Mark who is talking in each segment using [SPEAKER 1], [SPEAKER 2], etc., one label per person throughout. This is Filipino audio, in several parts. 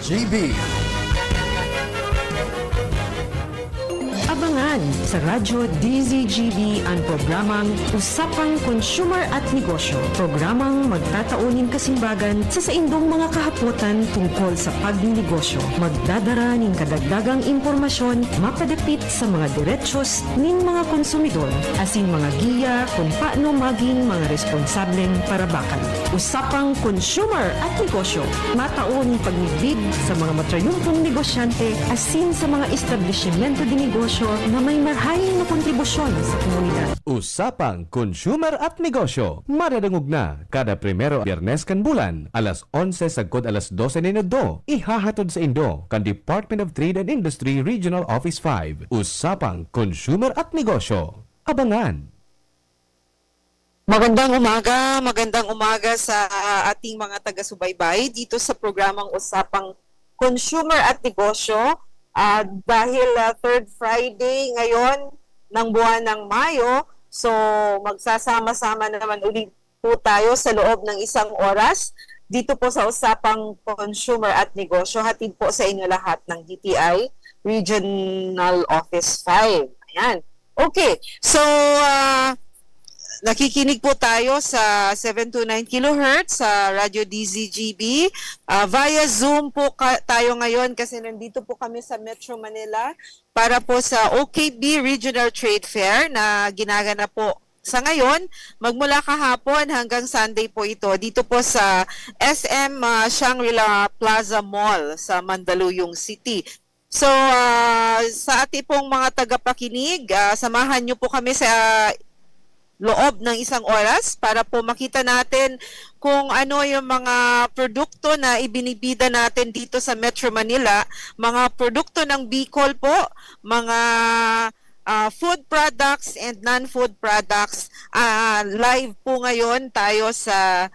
[SPEAKER 1] DZGB.
[SPEAKER 2] Abangan sa Radyo DZGB ang programang Usapang Consumer at Negosyo. Programang magtataunin kasimbagan sa saindong mga kahapotan tungkol sa pagninegosyo. Magdadara ng kadagdagang impormasyon mapadapit sa mga diretsos nin mga konsumidor asin mga giya kung paano maging mga responsableng parabakan. Usapang Consumer at Negosyo. Mataon pagnigbid sa mga matrayumpong negosyante asin sa mga establishmento de negosyo na may marhaing na kontribusyon sa komunidad.
[SPEAKER 1] Usapang Consumer at Negosyo. Madadangog na kada primero Biyernes kan bulan, alas 11 sagkod alas 12 minuto. Ihahatod sa Indo kan Department of Trade and Industry Regional Office 5. Usapang Consumer at Negosyo. Abangan!
[SPEAKER 3] Magandang umaga sa ating mga taga-subaybay dito sa programang Usapang Consumer at Negosyo. Dahil third Friday ngayon ng buwan ng Mayo, so magsasama-sama naman ulit po tayo sa loob ng isang oras dito po sa Usapang Consumer at Negosyo. Hatid po sa inyo lahat ng DTI Regional Office 5. Ayan. Okay, so nakikinig po tayo sa 729 kHz sa Radio DZGB. Via Zoom po tayo ngayon kasi nandito po kami sa Metro Manila para po sa OKB Regional Trade Fair na ginaganap po sa ngayon, magmula kahapon hanggang Sunday po ito, dito po sa SM Shangri-La Plaza Mall sa Mandaluyong City. So, sa ating pong mga tagapakinig, samahan niyo po kami sa loob ng isang oras para po makita natin kung ano yung mga produkto na ibinibida natin dito sa Metro Manila, mga produkto ng Bicol po, mga food products and non-food products. Live po ngayon tayo sa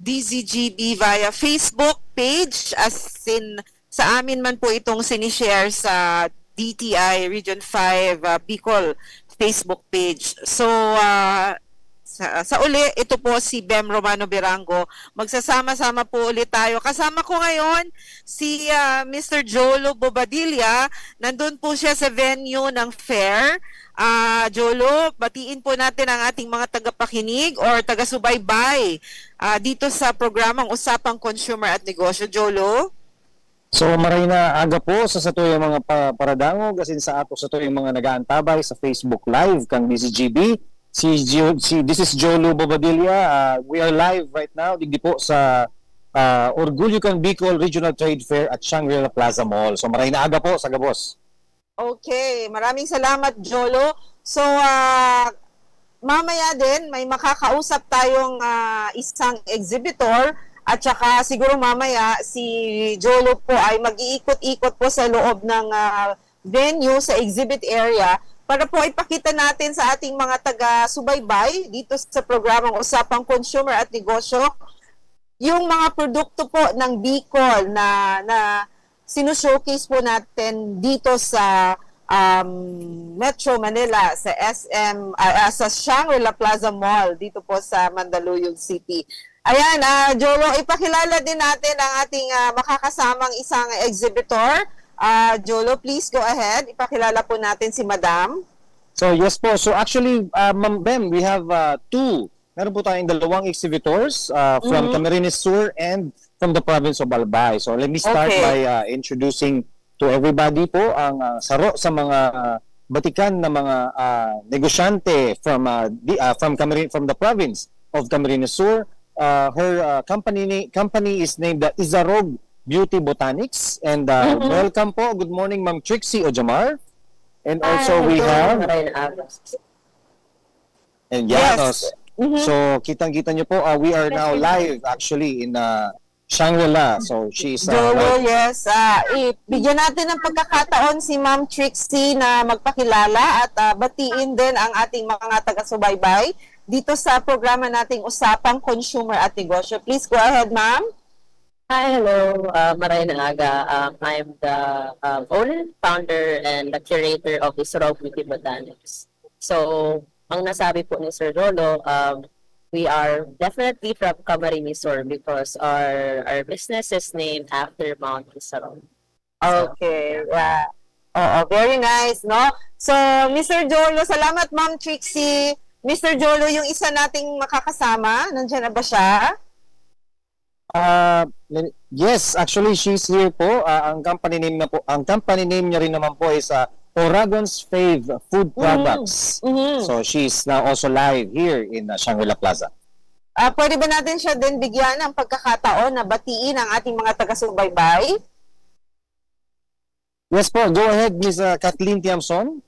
[SPEAKER 3] DZGB via Facebook page, as in sa amin man po itong sinishare sa DTI Region 5 Bicol Facebook page. So, sa uli, ito po si Bem Romano Birango. Magsasama-sama po ulit tayo. Kasama ko ngayon si Mr. Jolo Bobadilla. Nandun po siya sa venue ng fair. Jolo, batiin po natin ang ating mga tagapakinig or taga-subaybay dito sa programang Usapang Consumer at Negosyo. Jolo?
[SPEAKER 4] So maray na aga po sa yung mga paradangog asin sa ato sa yung mga nagaantabay sa Facebook Live kang DZGB. This is Jolo Bobadilla. We are live right now digdi po sa Orgulyo kang Bicol Regional Trade Fair at Shangri-La Plaza Mall. So maray na aga po sa gabos.
[SPEAKER 3] Okay, maraming salamat Jolo. So mamaya din may makakausap tayong isang exhibitor. At saka siguro mamaya si Jolo po ay mag-iikot-ikot po sa loob ng venue sa exhibit area para po ipakita natin sa ating mga taga-subaybay dito sa programang Usapang Consumer at Negosyo yung mga produkto po ng Bicol na sinushowcase po natin dito sa Metro Manila sa SM sa Shangri-La Plaza Mall dito po sa Mandaluyong City. Ayan, Jolo, ipakilala din natin ang ating makakasamang isang exhibitor. Jolo, please go ahead. Ipakilala po natin si Madam.
[SPEAKER 4] So yes po. So actually, Ma'am Bem, we have two. Meron po tayong dalawang exhibitors from Camarines Sur and from the province of Albay. So let me start by introducing to everybody po ang saro sa mga batikan na mga negosyante from the province of Camarines Sur. Her company is named Izarog Beauty Botanics, and welcome po. Good morning, Ma'am Trixie Ojamar. And also we have and
[SPEAKER 3] Yes.
[SPEAKER 4] So kitang-kita niyo po, we are now live actually in Shangri-La. So she's
[SPEAKER 3] Jolo, yes. Bigyan natin ng pagkakataon si Ma'am Trixie na magpakilala at batiin din ang ating mga taga-subaybay dito sa programa nating Usapang Consumer at Negosyo. Please go ahead, ma'am.
[SPEAKER 5] Hi, hello. Maray na aga. I'm the owner, founder, and the curator of Izarog Beauty Botanics. So, ang nasabi po ni Sir Rolo, we are definitely from Camarines Sur because our business is named after Mount Isaron.
[SPEAKER 3] Okay, yeah. Oo, very nice, no? So, Mr. Jolo, salamat Ma'am Trixie. Mr. Jolo, yung isa nating makakasama, nandiyan na ba siya?
[SPEAKER 4] Yes, actually she's here po. Ang company name niya rin naman po is Oragon's Fave Food Products. So she's now also live here in Shangri-La Plaza.
[SPEAKER 3] Pwede ba natin siya din bigyan ng pagkakataon na batiin ang ating mga taga-subaybay?
[SPEAKER 4] Yes po, go ahead, Ms. Kathleen Tiamson.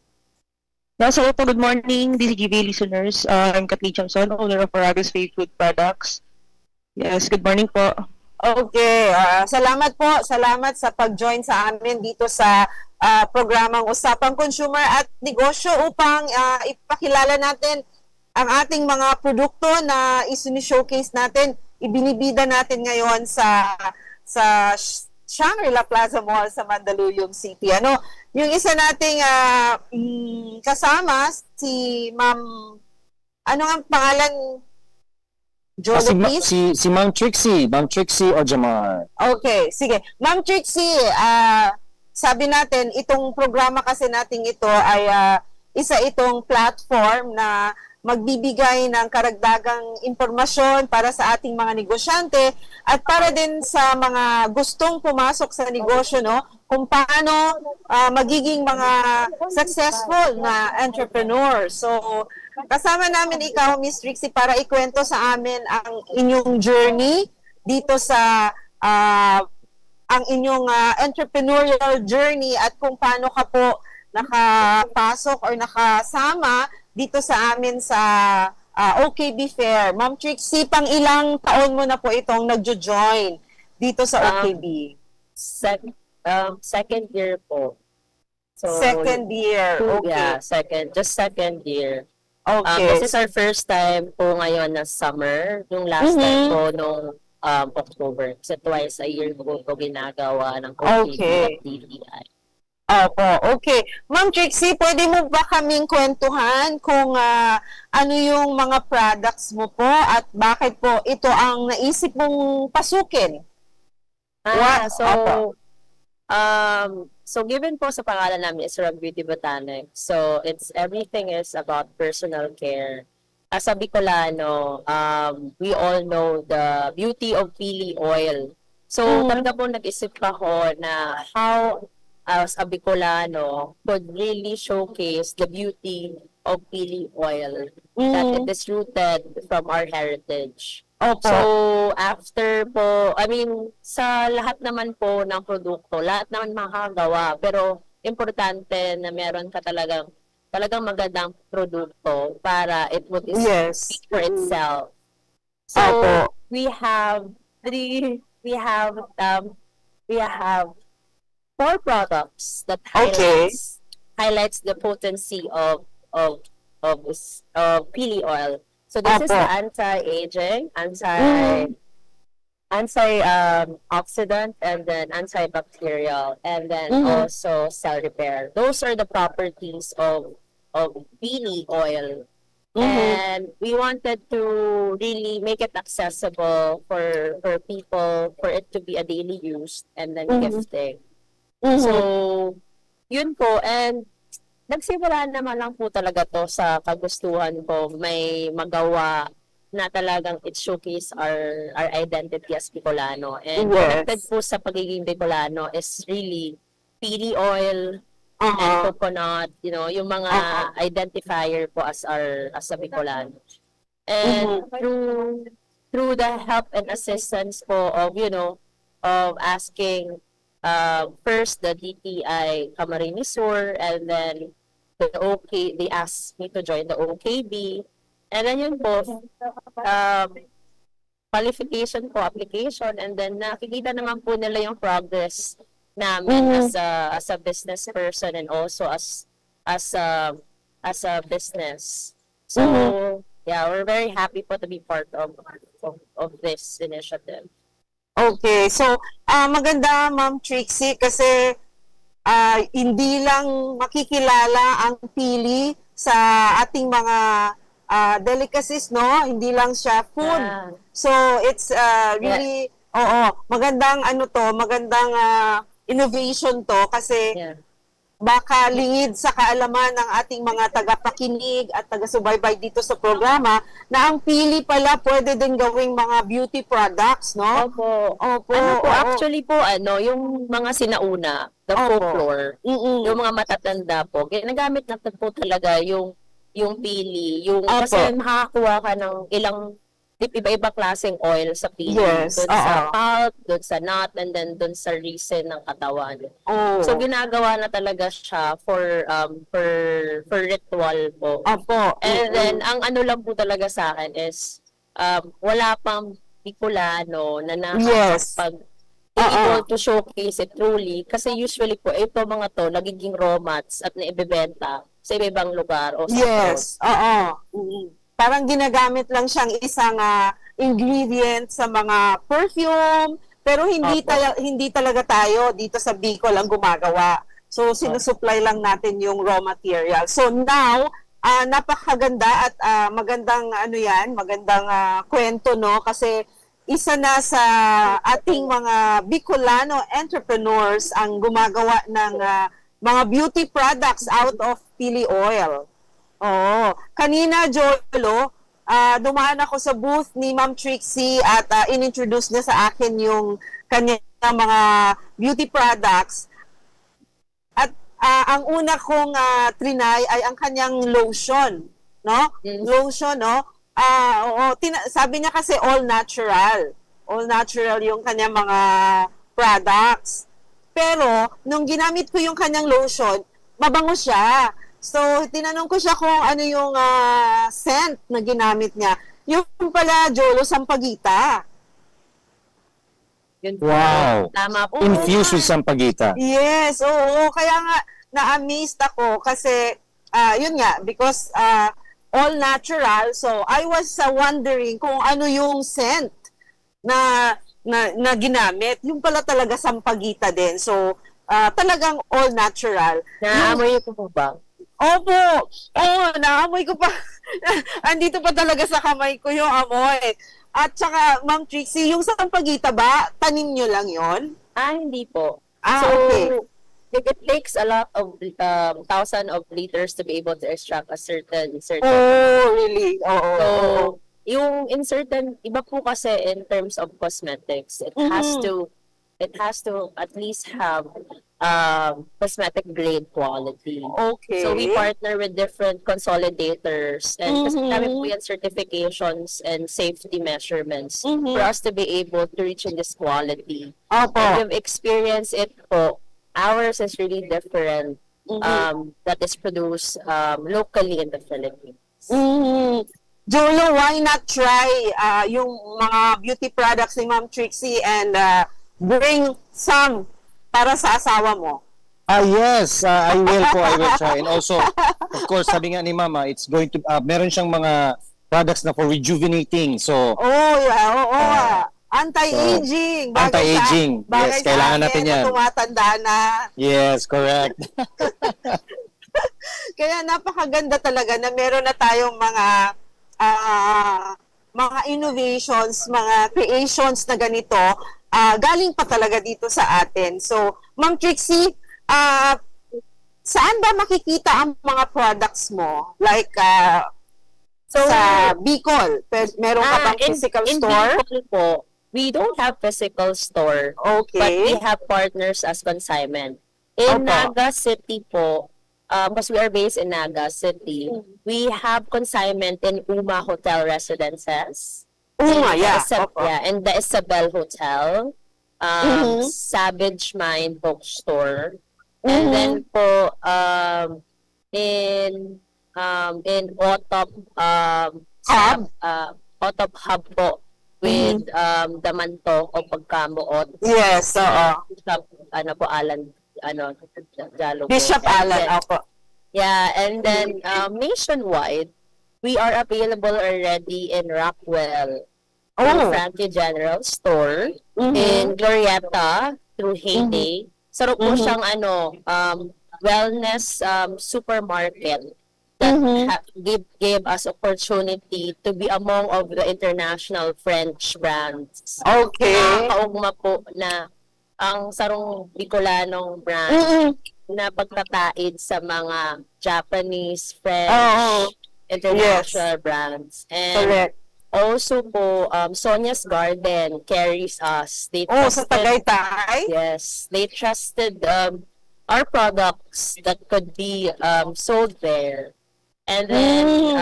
[SPEAKER 6] Yes, hello po, good morning, DCGV listeners. I'm Kathleen Chamson, owner of Aragus Fave Food Products. Yes, good morning po.
[SPEAKER 3] Okay, salamat po. Salamat sa pag-join sa amin dito sa programang Usapang Consumer at Negosyo upang ipakilala natin ang ating mga produkto na isini-showcase natin, ibinibida natin ngayon sa Shangri-La Plaza Mall sa Mandaluyong City. Yung isa nating kasama si Ma'am, ano ang pangalan? Jolo, please?
[SPEAKER 4] Si Ma'am Trixie Ojamar.
[SPEAKER 3] Okay, sige. Ma'am Trixie, sabi natin, itong programa kasi nating ito ay isa itong platform na magbibigay ng karagdagang impormasyon para sa ating mga negosyante at para din sa mga gustong pumasok sa negosyo, no? Kung paano magiging mga successful na entrepreneur. So, kasama namin ikaw, Miss Trixie, para ikwento sa amin ang inyong journey dito sa ang inyong entrepreneurial journey at kung paano ka po nakapasok or nakasama dito sa amin sa OKB Fair. Ma'am Trixie, pang ilang taon mo na po itong nagjo-join dito sa OKB?
[SPEAKER 5] Second year po. So,
[SPEAKER 3] Second year, okay.
[SPEAKER 5] Yeah, second year.
[SPEAKER 3] Okay.
[SPEAKER 5] This is our first time po ngayon na summer. Yung last time po nung October. Kasi twice a year po ito ginagawa ng OKB at DTI.
[SPEAKER 3] Opo, okay. Ma'am Trixie, pwede mo ba kaming kwentuhan kung ano yung mga products mo po at bakit po ito ang naisip mong pasukin?
[SPEAKER 5] So given po sa pangalan namin is Rug Beauty Botanics. So everything is about personal care. As a Bicolano, we all know the beauty of pili oil. So talaga po nag-isip ako na how as a Bicolano could really showcase the beauty of pili oil that it is rooted from our heritage.
[SPEAKER 3] Opo.
[SPEAKER 5] So, after po, sa lahat naman po ng produkto, lahat naman makakagawa, pero importante na meron ka talagang magandang produkto para it would speak for itself. So,
[SPEAKER 3] Opo.
[SPEAKER 5] we have four products that highlights the potency of pili oil. So this is the anti-aging, antioxidant, and then antibacterial, and then also cell repair. Those are the properties of pili oil. And we wanted to really make it accessible for people, for it to be a daily use and then gifting. So, yun po. And nagsimula naman lang po talaga to sa kagustuhan ko. May magawa na talagang it showcase our identity as Bicolano. And connected po sa pagiging Bicolano is really pili oil and coconut, yung mga identifier po as a Bicolano. And through the help and assistance po of asking first the DTI Camarines Sur, and then they asked me to join the OKB, and then yun po qualification po, application, and then nakikita naman po nila yung progress namin as a business person and also as a business. So yeah, we're very happy po to be part of this initiative.
[SPEAKER 3] Okay, so maganda Ma'am Trixie kasi hindi lang makikilala ang pili sa ating mga delicacies, no? Hindi lang siya food.
[SPEAKER 5] Yeah.
[SPEAKER 3] So it's really magandang magandang innovation to kasi
[SPEAKER 5] Yeah.
[SPEAKER 3] baka lingid sa kaalaman ng ating mga tagapakinig at taga-subaybay dito sa programa na ang pili pala pwede din gawing mga beauty products, no?
[SPEAKER 5] Opo.
[SPEAKER 3] Opo.
[SPEAKER 5] Ano po,
[SPEAKER 3] oo.
[SPEAKER 5] actually po, yung mga sinauna, the
[SPEAKER 3] Opo.
[SPEAKER 5] folklore,
[SPEAKER 3] Mm-mm.
[SPEAKER 5] yung mga matatanda po, ginagamit na po talaga yung pili, yung
[SPEAKER 3] Opo.
[SPEAKER 5] kasi makakakuha ka ng ilang iba-iba klaseng oil sa pili.
[SPEAKER 3] Yes,
[SPEAKER 5] Doon sa
[SPEAKER 3] oo.
[SPEAKER 5] pulp, doon sa nut, and then doon sa resin ng katawan.
[SPEAKER 3] Oh.
[SPEAKER 5] So ginagawa na talaga siya for ritual po.
[SPEAKER 3] Opo.
[SPEAKER 5] And then ang ano lang po talaga sa akin is wala pang Bicolano na
[SPEAKER 3] Yes.
[SPEAKER 5] nakakapag
[SPEAKER 3] Oo.
[SPEAKER 5] able to showcase it truly kasi usually po ito mga to nagiging raw mats at naibebenta sa iba-ibang lugar o sa
[SPEAKER 3] Yes. Oo. Mm. Parang ginagamit lang siyang isang ingredient sa mga perfume, pero
[SPEAKER 5] Opo.
[SPEAKER 3] hindi talaga tayo dito sa Bicol ang gumagawa. So sinusupply lang natin yung raw material. So now, napakaganda at magandang magandang kwento, no, kasi isa na sa ating mga Bicolano entrepreneurs ang gumagawa ng mga beauty products out of pili oil. Oo. Kanina, Jolo, dumaan ako sa booth ni Ma'am Trixie at inintroduce niya sa akin yung kanyang mga beauty products. At ang una kong trinay ay ang kanyang lotion, no?
[SPEAKER 5] Mm.
[SPEAKER 3] Lotion, no? Sabi niya kasi all natural. All natural yung kanyang mga products. Pero, nung ginamit ko yung kanyang lotion, mabango siya. So, tinanong ko siya kung ano yung scent na ginamit niya. Yung pala, Jolo, sampagita.
[SPEAKER 5] Yun po.
[SPEAKER 4] Wow.
[SPEAKER 5] Tama po.
[SPEAKER 4] Infused with sampagita.
[SPEAKER 3] Yes, oo. Kaya nga, na-amazed ako kasi, yun nga, because all natural. So, I was wondering kung ano yung scent na ginamit. Yung pala talaga sampagita din. So, talagang all natural.
[SPEAKER 5] Naamoy ko po ba?
[SPEAKER 3] Opo. Oo, naamoy ko pa. Andito pa talaga sa kamay ko yung amoy. At saka, Ma'am Trixie, yung sampagita ba, tanim nyo lang yon?
[SPEAKER 5] Hindi po.
[SPEAKER 3] Ah,
[SPEAKER 5] So,
[SPEAKER 3] okay.
[SPEAKER 5] it takes a lot of thousand of liters to be able to extract a certain.
[SPEAKER 3] Oh, really? Oo.
[SPEAKER 5] So, yung in certain, iba po kasi in terms of cosmetics, it has to at least have cosmetic grade quality.
[SPEAKER 3] Okay.
[SPEAKER 5] So we partner with different consolidators and kasi
[SPEAKER 3] Mhm.
[SPEAKER 5] kami po yan certifications and safety measurements
[SPEAKER 3] Mhm.
[SPEAKER 5] for us to be able to reach in this quality.
[SPEAKER 3] Opo.
[SPEAKER 5] And we've experienced it po. Ours is really different that is produced locally in the Philippines.
[SPEAKER 3] Mm-hmm. Jolo, why not try yung mga beauty products ni Ma'am Trixie and bring some para sa asawa mo?
[SPEAKER 4] Yes, I will try. And also, of course, sabi nga ni Mama, it's going to, meron siyang mga products na for rejuvenating. So,
[SPEAKER 3] Oh, yeah, oo. Anti-aging. Bagay
[SPEAKER 4] anti-aging.
[SPEAKER 3] bagay
[SPEAKER 4] Yes,
[SPEAKER 3] sa
[SPEAKER 4] kailangan
[SPEAKER 3] akin
[SPEAKER 4] natin
[SPEAKER 3] na
[SPEAKER 4] yan.
[SPEAKER 3] tumatanda na.
[SPEAKER 4] yes, correct.
[SPEAKER 3] Kaya napakaganda talaga na meron na tayong mga innovations, mga creations na ganito, galing pa talaga dito sa atin. So, Ma'am Trixie, saan ba makikita ang mga products mo? Like, sa Bicol, meron ka bang physical store?
[SPEAKER 5] In Bicol po, we don't have physical store, but we
[SPEAKER 3] Okay.
[SPEAKER 5] have partners as consignment. In
[SPEAKER 3] Opo.
[SPEAKER 5] Naga City po, because we are based in Naga City, we have consignment in Uma Hotel Residences.
[SPEAKER 3] Yeah. Opo.
[SPEAKER 5] And the Isabel Hotel,
[SPEAKER 3] Mhm.
[SPEAKER 5] Savage Mind Bookstore, and
[SPEAKER 3] Mhm.
[SPEAKER 5] then po in Otop
[SPEAKER 3] Hub?
[SPEAKER 5] Otop Hub po with Damanto o Pagkamuot.
[SPEAKER 3] Yes, oo.
[SPEAKER 5] Bishop, Alan, Jalo po.
[SPEAKER 3] Bishop
[SPEAKER 5] And
[SPEAKER 3] Alan,
[SPEAKER 5] then-
[SPEAKER 3] opo.
[SPEAKER 5] Yeah, and then nationwide, we are available already in Rockwell, in
[SPEAKER 3] Oh.
[SPEAKER 5] Frankie General Store,
[SPEAKER 3] Mhm.
[SPEAKER 5] in Glorieta, through Heyday. Sarap po
[SPEAKER 3] Mhm.
[SPEAKER 5] siyang wellness supermarket that gave us opportunity to be among of the international French brands.
[SPEAKER 3] Okay.
[SPEAKER 5] Nakakaugma po na ang sarong Bicolanong brand na pagtataid sa mga Japanese, French, international brands. And
[SPEAKER 3] Correct.
[SPEAKER 5] also po, Sonia's Garden carries us. They
[SPEAKER 3] Sa Tagaytay?
[SPEAKER 5] Yes, they trusted our products that could be sold there. And then,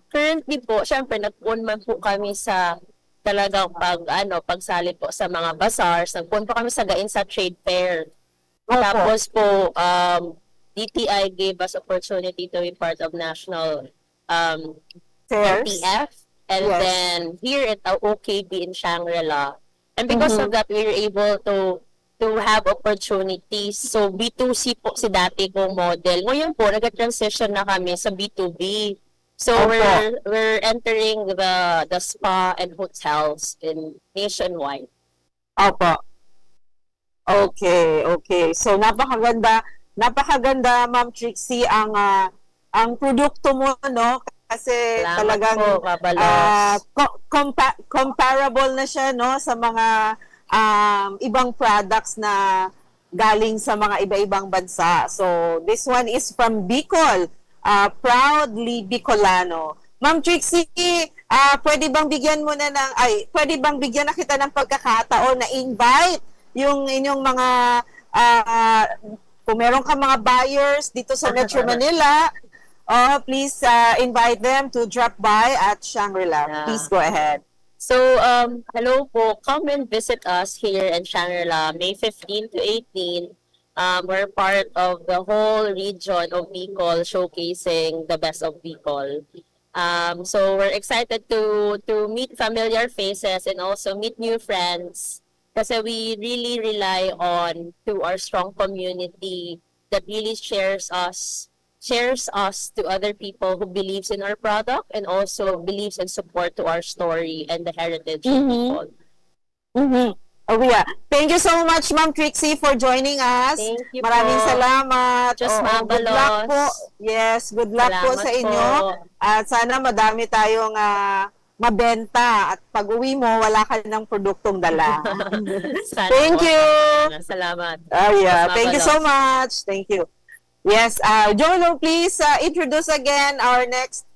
[SPEAKER 5] currently po, syempre, nagpunman po kami sa talagang pagsali po sa mga bazaars. Nagpunman po kami sa Gainsa Trade Fair. Tapos po, DTI gave us opportunity to be part of national
[SPEAKER 3] Fairs?
[SPEAKER 5] NTF. And
[SPEAKER 3] Yes.
[SPEAKER 5] then, here at OKB in Shangri-La. And because of that, we were able to have opportunities. So, B2C po si dati kong model. Ngayon po, nag-transition na kami sa B2B. So, we're entering the spa and hotels in nationwide.
[SPEAKER 3] Opo. Okay. So, napakaganda, Ma'am Trixie, ang produkto mo, no? Kasi
[SPEAKER 5] Salamat
[SPEAKER 3] talagang
[SPEAKER 5] po, Mabalos.
[SPEAKER 3] comparable na siya, no, sa mga ibang products na galing sa mga iba-ibang bansa. So, this one is from Bicol, proudly Bicolano. Ma'am Trixie, pwede bang bigyan na kita ng pagkakataon na invite yung inyong mga kung meron ka mga buyers dito sa Metro Manila, please invite them to drop by at Shangri-La.
[SPEAKER 5] Yeah.
[SPEAKER 3] Please go ahead.
[SPEAKER 5] So, hello po. Come and visit us here in Shangri-La, May 15 to 18. We're part of the whole region of Bicol, showcasing the best of Bicol. So we're excited to meet familiar faces and also meet new friends. Kasi we really rely on to our strong community that really shares us to other people who believes in our product and also believes and support to our story and the heritage of Bicol.
[SPEAKER 3] Oh, yeah. Thank you so much, Ma'am Trixie, for joining us.
[SPEAKER 5] Thank you
[SPEAKER 3] Maraming
[SPEAKER 5] po.
[SPEAKER 3] salamat.
[SPEAKER 5] Diyos
[SPEAKER 3] Good luck
[SPEAKER 5] mabalos.
[SPEAKER 3] po. Yes, good luck po
[SPEAKER 5] Salamat
[SPEAKER 3] sa inyo.
[SPEAKER 5] po.
[SPEAKER 3] At sana madami tayong mabenta. At pag uwi mo, wala ka ng produktong dala.
[SPEAKER 5] Sana
[SPEAKER 3] Thank
[SPEAKER 5] po.
[SPEAKER 3] you.
[SPEAKER 5] Salamat.
[SPEAKER 3] Yeah.
[SPEAKER 5] Mas
[SPEAKER 3] Thank you so
[SPEAKER 5] mabalos.
[SPEAKER 3] much. Thank you. Yes, Jolo, please introduce again our next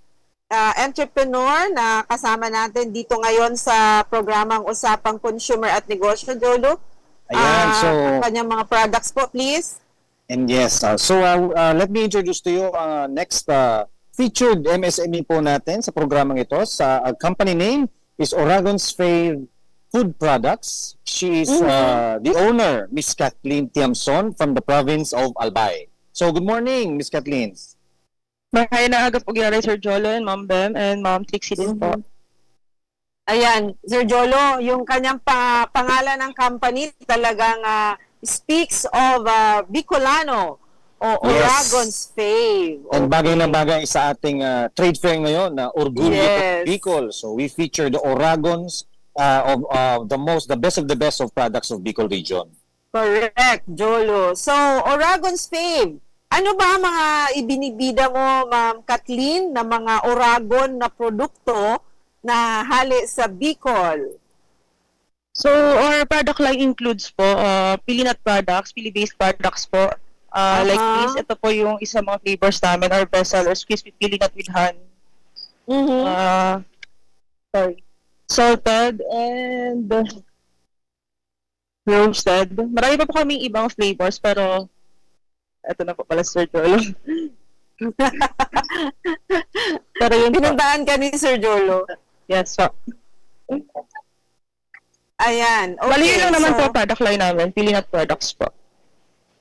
[SPEAKER 3] entrepreneur na kasama natin dito ngayon sa programang Usapang Consumer at Negosyo. Jolo,
[SPEAKER 4] Ayan, so
[SPEAKER 3] ang kanyang mga products po, please.
[SPEAKER 4] and yes, let me introduce to you next featured MSME po natin sa programang ito. Sa company name is Oragon's Fave Food Products. She is the owner, Miss Kathleen Tiamson from the province of Albay. So good morning, Miss Kathleen.
[SPEAKER 6] Mahay na aga po gyari Sir Jolo and Ma'am Bem and Ma'am Trixie din po.
[SPEAKER 3] Ayan, Sir Jolo, yung kanyang pangalan ng company talagang speaks of Bicolano o
[SPEAKER 4] Yes.
[SPEAKER 3] Oragon's Fave.
[SPEAKER 4] And bagay na bagay sa ating trade fair ngayon na Orgulyo
[SPEAKER 3] Yes.
[SPEAKER 4] Bicol. So we feature the Oragons of the best of of products of Bicol region.
[SPEAKER 3] Correct, Jolo. So, Oragon's Fave. Ano ba ang mga ibinibida mo, Ma'am Kathleen, na mga Oragon na produkto na hali sa Bicol?
[SPEAKER 6] So, our product line includes po pili nut products, pili-based products po. Like this, ito po yung isa mga flavors namin, our best sellers, crispy pili nut with honey. Salted and roasted. Marami pa po kaming ibang flavors, pero ito na po pala Sir Jolo. Pero yun po.
[SPEAKER 3] Pinuntahan ka ni Sir Jolo.
[SPEAKER 6] Yes po.
[SPEAKER 3] Ayan. Okay,
[SPEAKER 6] Bali yun lang naman
[SPEAKER 3] so,
[SPEAKER 6] po product line namin, pili nut products po.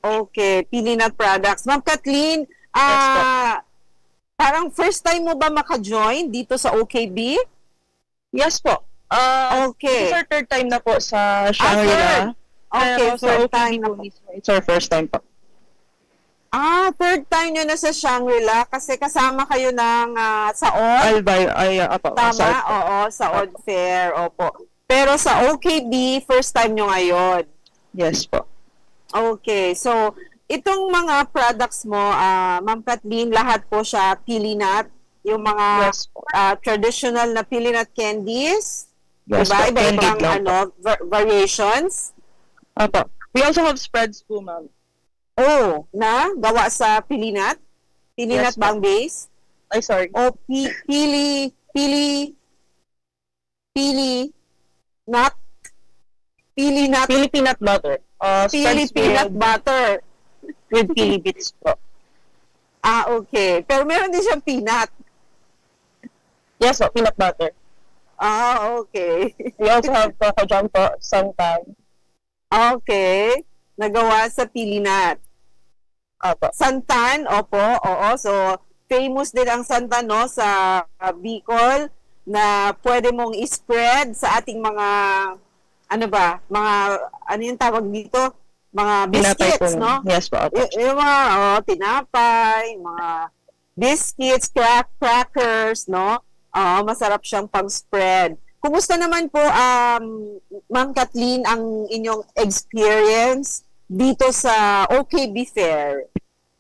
[SPEAKER 3] Okay, pili nut products. Ma'am Kathleen, parang first time mo ba maka-join dito sa OKB?
[SPEAKER 6] Yes po.
[SPEAKER 3] Okay.
[SPEAKER 6] This is our third time na po sa Shangri-La.
[SPEAKER 3] Okay,
[SPEAKER 6] Pero sa
[SPEAKER 3] third
[SPEAKER 6] OKB
[SPEAKER 3] time
[SPEAKER 6] po
[SPEAKER 3] na.
[SPEAKER 6] mismo, it's our first time po.
[SPEAKER 3] Third time nyo na sa Shangri-La kasi kasama kayo ng sa OD.
[SPEAKER 6] Albay, apo.
[SPEAKER 3] Tama?
[SPEAKER 6] sorry po.
[SPEAKER 3] Oo, sa OD Fair. Opo. Pero sa OKB, first time nyo ngayon.
[SPEAKER 6] Yes po.
[SPEAKER 3] Okay. So, itong mga products mo, Ma'am Kathleen, lahat po siya pili nut, yung mga
[SPEAKER 6] Yes po.
[SPEAKER 3] traditional na pili nut candies,
[SPEAKER 6] Yes
[SPEAKER 3] diba?
[SPEAKER 6] po.
[SPEAKER 3] Iba-ibang
[SPEAKER 6] Candied lang po.
[SPEAKER 3] variations.
[SPEAKER 6] Opo. We also have spreads po, ma'am.
[SPEAKER 3] Oh, na gawa sa pili nut? Pili nut
[SPEAKER 6] Yes,
[SPEAKER 3] ba ang base?
[SPEAKER 6] Ay, sorry.
[SPEAKER 3] O pili nut? Pili nut?
[SPEAKER 6] Pili peanut butter.
[SPEAKER 3] Pili
[SPEAKER 6] Spreads
[SPEAKER 3] peanut butter.
[SPEAKER 6] with pili bits po.
[SPEAKER 3] Okay. Pero meron din siyang peanut.
[SPEAKER 6] Yes po, peanut butter.
[SPEAKER 3] Okay.
[SPEAKER 6] We also have Coco Jam po, santan.
[SPEAKER 3] Okay. Nagawa sa pili nut.
[SPEAKER 6] Opo.
[SPEAKER 3] Santan, opo, oo. So, famous din ang santan, no, sa Bicol na pwede mong i-spread sa ating mga, ano ba, mga, ano yung tawag dito? Mga
[SPEAKER 6] Tinapay
[SPEAKER 3] biscuits,
[SPEAKER 6] po.
[SPEAKER 3] no?
[SPEAKER 6] Yes po, opo.
[SPEAKER 3] Yung mga tinapay, mga biscuits, crackers, no? Masarap siyang pang-spread. Kumusta naman po, Ma'am Kathleen, ang inyong experience dito sa OKB Fair?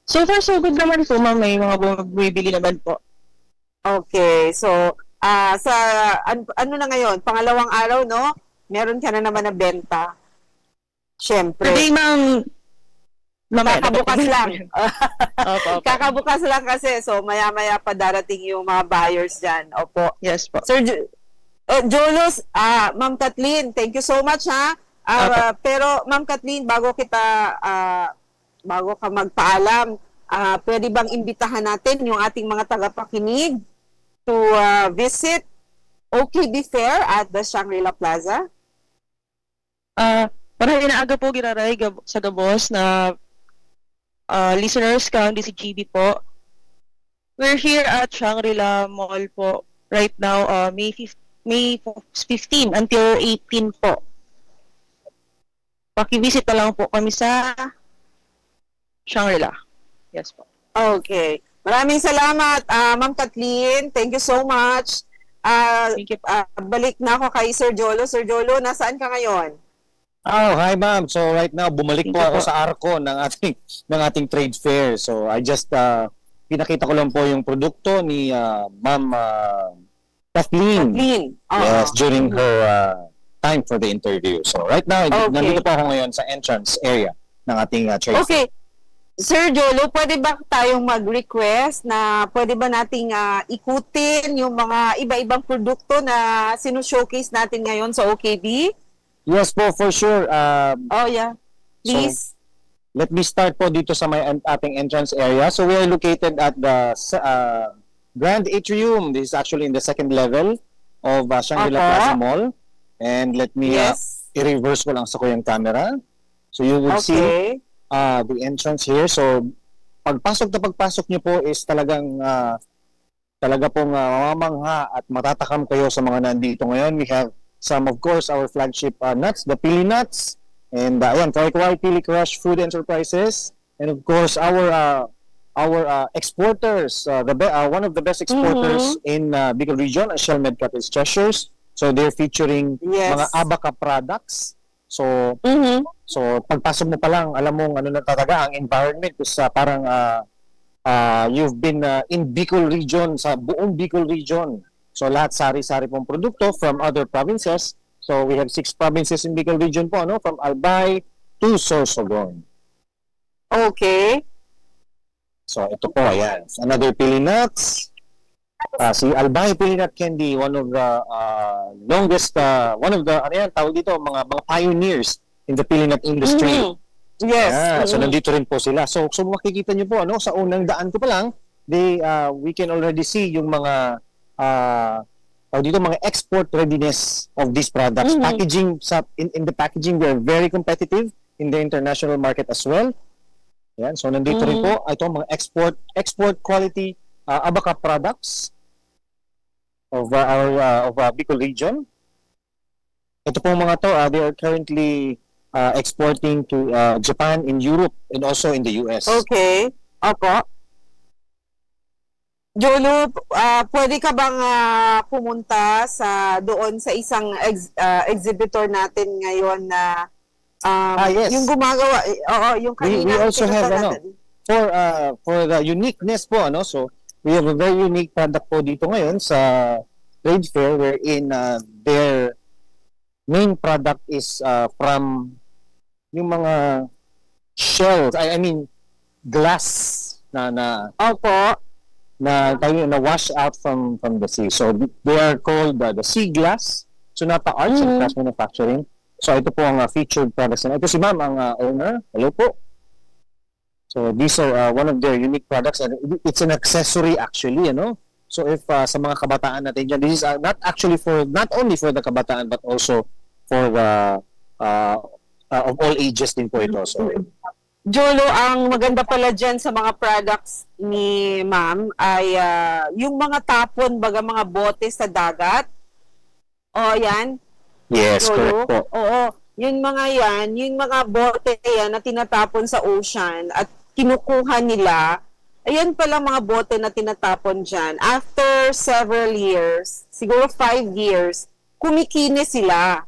[SPEAKER 6] So far, so good naman po, ma'am. May mga bumibili naman po.
[SPEAKER 3] Okay, so sa ano na ngayon, pangalawang araw, no? Meron ka na naman na benta. Siyempre.
[SPEAKER 6] Today, ma'am, mamaya.
[SPEAKER 3] Kakabukas lang.
[SPEAKER 6] Opo, opo.
[SPEAKER 3] Kakabukas lang kasi, so maya-maya pa darating yung mga buyers dyan. Opo.
[SPEAKER 6] Yes po.
[SPEAKER 3] Sir Jolos, Ma'am Kathleen, thank you so much, ha? Pero Ma'am Kathleen, bago ka magpaalam, pwede bang imbitahan natin yung ating mga tagapakinig to visit OKB Fair at the Shangri-La Plaza?
[SPEAKER 6] Parang inaaga po ginaray sa Gabos na listeners kang DCGB po. We're here at Shangri-La Mall po right now, May 15 until 18 po. Pakivisit na lang po kami sa Shangri-La. Yes po.
[SPEAKER 3] Okay. Maraming salamat, Ma'am Kathleen. Thank you so much.
[SPEAKER 6] Thank you po.
[SPEAKER 3] Balik na ako kay Sir Jolo. Sir Jolo, nasaan ka ngayon?
[SPEAKER 4] Oh, hi ma'am. So right now bumalik po
[SPEAKER 6] Thank you
[SPEAKER 4] ako
[SPEAKER 6] po.
[SPEAKER 4] sa ARCO ng ating trade fair. So I just pinakita ko lang po yung produkto ni Ma'am Kathleen.
[SPEAKER 3] Kathleen.
[SPEAKER 4] Yes, during her time for the interview. So right now,
[SPEAKER 3] Okay.
[SPEAKER 4] nandito po ako ngayon sa entrance area ng ating trade fair.
[SPEAKER 3] Okay. Sir Jolo, pwede ba tayong mag-request na pwede ba nating ikutin yung mga iba-ibang produkto na sinushowcase natin ngayon sa OKB?
[SPEAKER 4] Yes po, for sure.
[SPEAKER 3] Oh, yeah. Please.
[SPEAKER 4] Let me start po dito sa ating entrance area. So we are located at the Grand Atrium. This is actually in the second level of Shangri-La
[SPEAKER 3] Opo.
[SPEAKER 4] Plaza Mall. And let me
[SPEAKER 3] Yes.
[SPEAKER 4] i-reverse ko lang sa kuyang camera. So you will see
[SPEAKER 3] Okay.
[SPEAKER 4] the entrance here. So pagpasok niyo po is talagang talaga pong mamamangha at matatakam kayo sa mga nandito ngayon. We have some, of course, our flagship nuts, the Pili Nuts, and ayan, Kawai Pili Crush Food Enterprises, and of course our exporters, one of the best exporters in Bicol region, Shell Medcat is Treasures. So they're featuring
[SPEAKER 3] Yes.
[SPEAKER 4] mga Abaca products. So
[SPEAKER 3] Mhm.
[SPEAKER 4] So, pagpasok mo pa lang, alam mong ano na talaga ang environment is parang you've been in Bicol region, sa buong Bicol region. So, lahat sari-sari pong produkto from other provinces. So, we have 6 provinces in Bicol region po, no? From Albay to Sorsogon.
[SPEAKER 3] Okay.
[SPEAKER 4] So, ito po, ayan. Another Pili Nuts. Si Albay Pili Nut Candy, one of the longest, one of the, ano yan, tawag dito, mga pioneers in the Pili Nut industry.
[SPEAKER 3] Mhm. Yes.
[SPEAKER 4] So
[SPEAKER 3] Mhm.
[SPEAKER 4] nandito rin po sila. So makikita niyo po ano sa unang daan ko pa lang, we can already see yung mga dito mga export readiness of these products.
[SPEAKER 3] Mhm.
[SPEAKER 4] Packaging in the packaging, we are very competitive in the international market as well. Yan, so nandito rin po itong mga export quality Abaca products of our Bicol region. Ito po mga to, they are currently exporting to Japan, in Europe, and also in the US.
[SPEAKER 3] Okay. Opo. Jolo, pwede ka bang pumunta doon sa isang exhibitor natin ngayon na
[SPEAKER 4] Yes.
[SPEAKER 3] Yung gumagawa, oo, yung
[SPEAKER 4] We
[SPEAKER 3] kanina.
[SPEAKER 4] also have, for the uniqueness po, so we have a very unique product po dito ngayon sa trade fair wherein their main product is from yung mga shells, I mean glass na
[SPEAKER 3] Opo.
[SPEAKER 4] na wash out from the sea. So they are called the sea glass. Sonata Arts and Crafts Manufacturing. So ito po ang featured products na. Ito si Ma'am ang owner. Hello po. So these are one of their unique products and it's an accessory actually, So if sa mga kabataan natin dyan, this is not only for the kabataan but also for the of all ages din po ito. So
[SPEAKER 3] Jolo, ang maganda pala dyan sa mga products ni Ma'am ay yung mga tapon, mga bote sa dagat. O, yan.
[SPEAKER 4] yes, correct po.
[SPEAKER 3] Oo. Yung mga bote yan na tinatapon sa ocean at kinukuha nila, ayan pala mga bote na tinatapon dyan. After several years, siguro 5 years, kumikinis sila.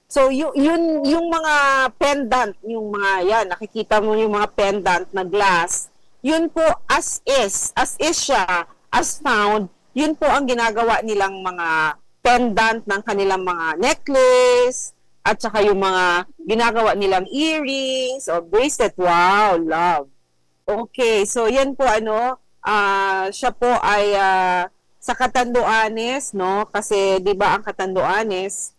[SPEAKER 3] So, yung mga pendant, yung mga yan, nakikita mo yung mga pendant na glass, yun po as is siya, as found, yun po ang ginagawa nilang mga pendant ng kanilang mga necklace, at saka yung mga ginagawa nilang earrings or bracelet. Wow, love. Okay, so yan po siya po ay sa Catanduanes, no? Kasi 'di ba ang Catanduanes,